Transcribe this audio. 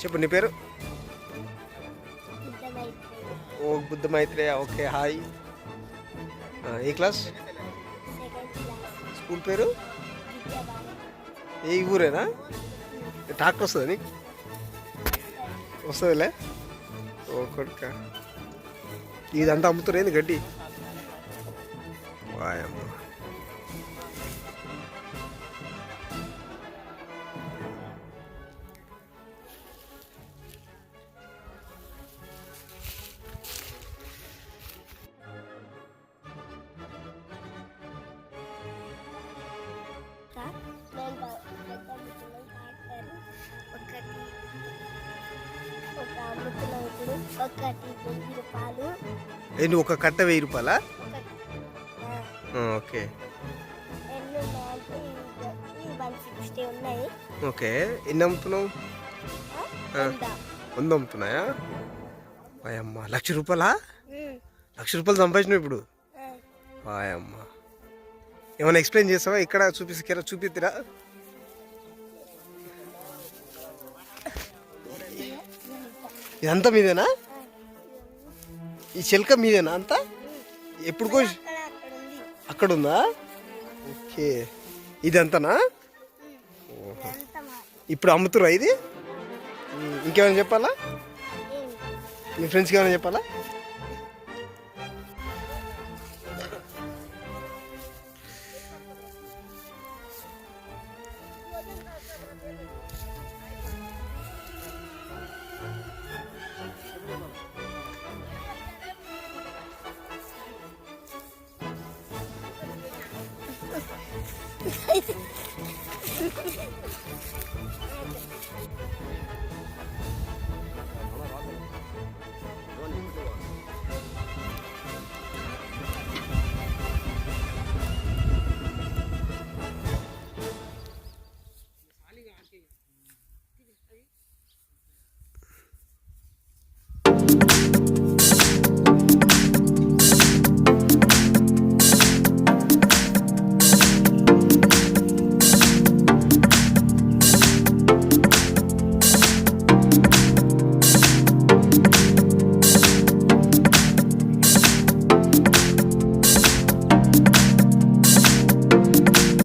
చెప్పు నీ పేరు? ఓ బుద్ధ మైత్రేయ. Okay hi. ఏ క్లాస్? స్కూల్ పేరు? ఏ ఊరేనా? ట్రాక్టర్ వస్తుందా నీకు? వస్తుందిలే. ఓ కొడుక, ఇదంతా అమ్ముతురేంది గడ్డి? వాయమ్మ. ఏంటి ఒక కట్ట 1000 రూపాయలా? Okay okay. ఎన్ని అమ్ముతున్నావు? 100 అమ్ముతున్నాయా? వాయమ్మ, 1,00,000 రూపాయలా? 1,00,000 రూపాయలు సంపాదించినావు ఇప్పుడు? వాయమ్మ, ఏమైనా ఎక్స్ప్లెయిన్ చేస్తావా? ఇక్కడ చూపిద్దిరా. ఇదంతా మీదేనా? ఈ చిలక మీదేనా అంతా? ఎప్పుడు అక్కడ ఉందా? ఓకే, ఇదంతానా? ఇప్పుడు అమ్ముతురా ఇది? ఇంకేమైనా చెప్పాలా? మీ ఫ్రెండ్స్కి ఏమైనా చెప్పాలా?